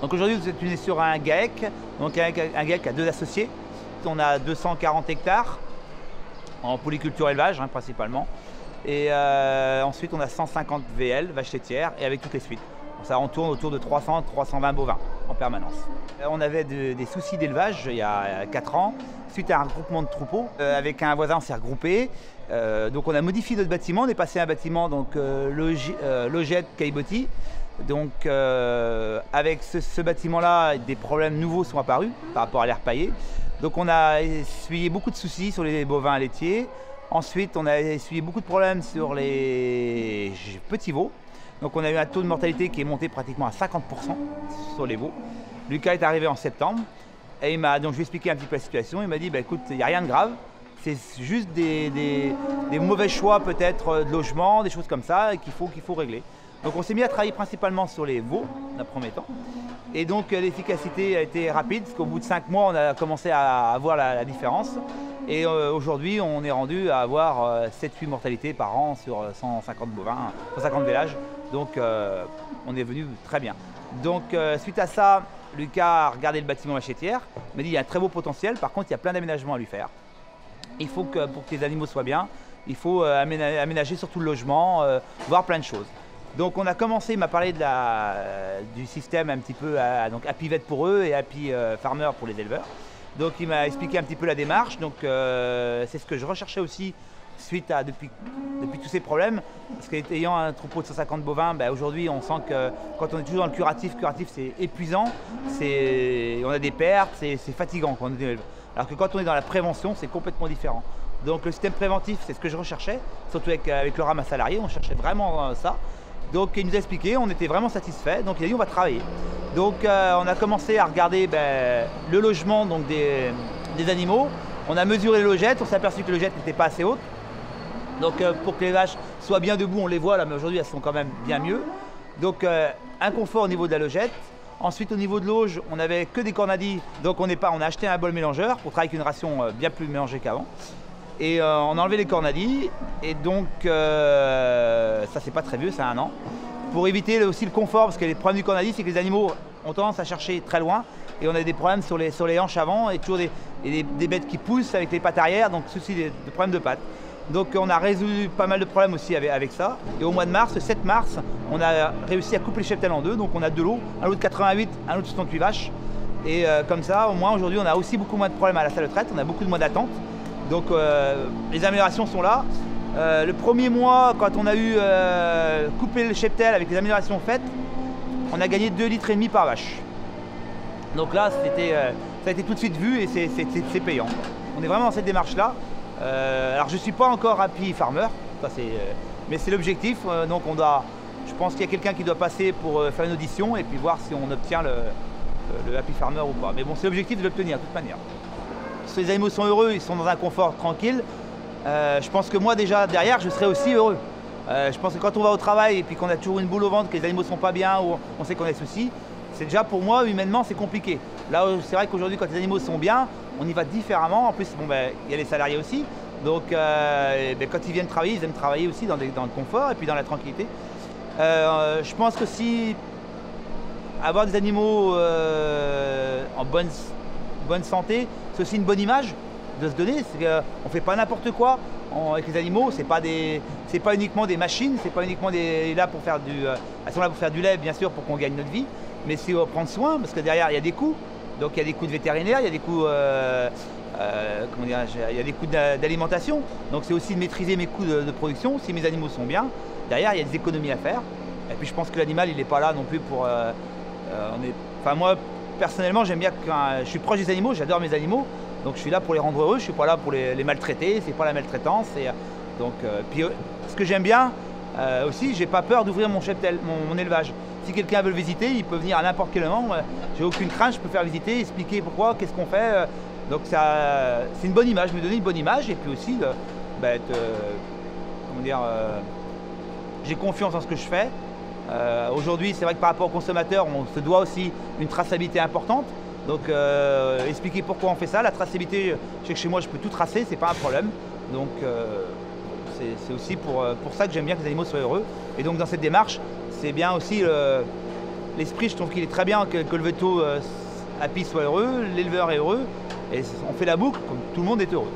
Donc aujourd'hui, vous êtes sur un GAEC, donc un GAEC à 2 associés. On a 240 hectares en polyculture élevage principalement. Et ensuite, on a 150 VL, vaches laitières, et avec toutes les suites. Donc ça, on tourne autour de 300-320 bovins en permanence. On avait des soucis d'élevage il y a 4 ans, suite à un regroupement de troupeaux. Avec un voisin, on s'est regroupé. Donc on a modifié notre bâtiment, on est passé à un bâtiment Logette Caillebotis. Donc avec ce bâtiment-là, des problèmes nouveaux sont apparus par rapport à l'air paillé. Donc on a essuyé beaucoup de soucis sur les bovins laitiers. Ensuite, on a essuyé beaucoup de problèmes sur les petits veaux. Donc on a eu un taux de mortalité qui est monté pratiquement à 50% sur les veaux. Lucas est arrivé en septembre et donc je lui ai expliqué un petit peu la situation. Il m'a dit écoute, il n'y a rien de grave, c'est juste des mauvais choix peut-être de logement, des choses comme ça qu'il faut régler. Donc on s'est mis à travailler principalement sur les veaux, dans un premier temps. Et donc l'efficacité a été rapide, parce qu'au bout de 5 mois, on a commencé à voir la différence. Et aujourd'hui, on est rendu à avoir 7-8 mortalités par an sur 150 bovins, 150 vélages. Donc on est venu très bien. Donc suite à ça, Lucas a regardé le bâtiment vache laitière, m'a dit il y a un très beau potentiel, par contre il y a plein d'aménagements à lui faire. Il faut que pour que les animaux soient bien, il faut aménager surtout le logement, voir plein de choses. Donc on a commencé, il m'a parlé du système un petit peu, donc Happy Vet pour eux et Happy Farmer pour les éleveurs. Donc il m'a expliqué un petit peu la démarche, donc c'est ce que je recherchais aussi suite à depuis tous ces problèmes. Parce qu'ayant un troupeau de 150 bovins, aujourd'hui on sent que quand on est toujours dans le curatif c'est épuisant, on a des pertes, c'est fatigant quand on est éleveur. Alors que quand on est dans la prévention, c'est complètement différent. Donc le système préventif, c'est ce que je recherchais, surtout avec le rama salarié, on cherchait vraiment ça. Donc il nous a expliqué, on était vraiment satisfaits, donc il a dit on va travailler. Donc on a commencé à regarder le logement donc, des animaux. On a mesuré les logettes, on s'est aperçu que les logettes n'étaient pas assez hautes. Donc pour que les vaches soient bien debout, on les voit là, mais aujourd'hui elles sont quand même bien mieux. Donc un confort au niveau de la logette. Ensuite au niveau de l'auge, on n'avait que des cornadis, donc on a acheté un bol mélangeur pour travailler avec une ration bien plus mélangée qu'avant. Et on a enlevé les cornadis, et donc ça c'est pas très vieux, c'est 1 an. Pour éviter aussi le confort, parce que les problèmes du cornadis, c'est que les animaux ont tendance à chercher très loin, et on a des problèmes sur les hanches avant, et toujours des bêtes qui poussent avec les pattes arrière, donc souci des problèmes de pattes. Donc on a résolu pas mal de problèmes aussi avec ça. Et au mois de mars, le 7 mars, on a réussi à couper le cheptel en 2, donc on a 2 lots, un lot de 88, un lot de 68 vaches. Et comme ça, au moins aujourd'hui, on a aussi beaucoup moins de problèmes à la salle de traite, on a beaucoup de moins d'attente. Donc les améliorations sont là. Le premier mois, quand on a eu coupé le cheptel avec les améliorations faites, on a gagné 2,5 litres par vache. Donc là, ça a été tout de suite vu et c'est payant. On est vraiment dans cette démarche-là. Alors je ne suis pas encore Happy Farmer, mais c'est l'objectif. Donc je pense qu'il y a quelqu'un qui doit passer pour faire une audition et puis voir si on obtient le Happy Farmer ou pas. Mais bon, c'est l'objectif de l'obtenir de toute manière. Si les animaux sont heureux, ils sont dans un confort tranquille. Je pense que moi déjà derrière, je serai aussi heureux. Je pense que quand on va au travail et puis qu'on a toujours une boule au ventre, que les animaux ne sont pas bien ou on sait qu'on a des soucis, c'est déjà pour moi humainement c'est compliqué. Là c'est vrai qu'aujourd'hui quand les animaux sont bien, on y va différemment. En plus il y a les salariés aussi. Donc quand ils viennent travailler, ils aiment travailler aussi dans le confort et puis dans la tranquillité. Je pense que si avoir des animaux en bonne santé, c'est aussi une bonne image de se donner. On ne fait pas n'importe quoi avec les animaux, c'est pas uniquement des machines, c'est pas uniquement là pour faire elles sont là pour faire du lait bien sûr pour qu'on gagne notre vie, mais c'est prendre soin parce que derrière il y a des coûts. Donc il y a des coûts de vétérinaire, il y a des coûts il y a des coûts d'alimentation. Donc c'est aussi de maîtriser mes coûts de production. Si mes animaux sont bien, derrière il y a des économies à faire. Et puis je pense que l'animal il n'est pas là non plus pour moi personnellement j'aime bien je suis proche des animaux, j'adore mes animaux. Donc je suis là pour les rendre heureux, je ne suis pas là pour les maltraiter, c'est pas la maltraitance. Puis ce que j'aime bien aussi, j'ai pas peur d'ouvrir mon cheptel, mon élevage. Si quelqu'un veut le visiter, il peut venir à n'importe quel moment. J'ai aucune crainte, je peux faire visiter, expliquer pourquoi, qu'est-ce qu'on fait. Donc c'est une bonne image, me donner une bonne image et puis aussi j'ai confiance en ce que je fais. Aujourd'hui, c'est vrai que par rapport aux consommateurs, on se doit aussi une traçabilité importante. Donc expliquer pourquoi on fait ça. La traçabilité, je sais que chez moi je peux tout tracer, c'est pas un problème. Donc c'est aussi pour ça que j'aime bien que les animaux soient heureux. Et donc dans cette démarche, c'est bien aussi l'esprit, je trouve qu'il est très bien que le veto happy soit heureux, l'éleveur est heureux, et on fait la boucle, comme tout le monde est heureux.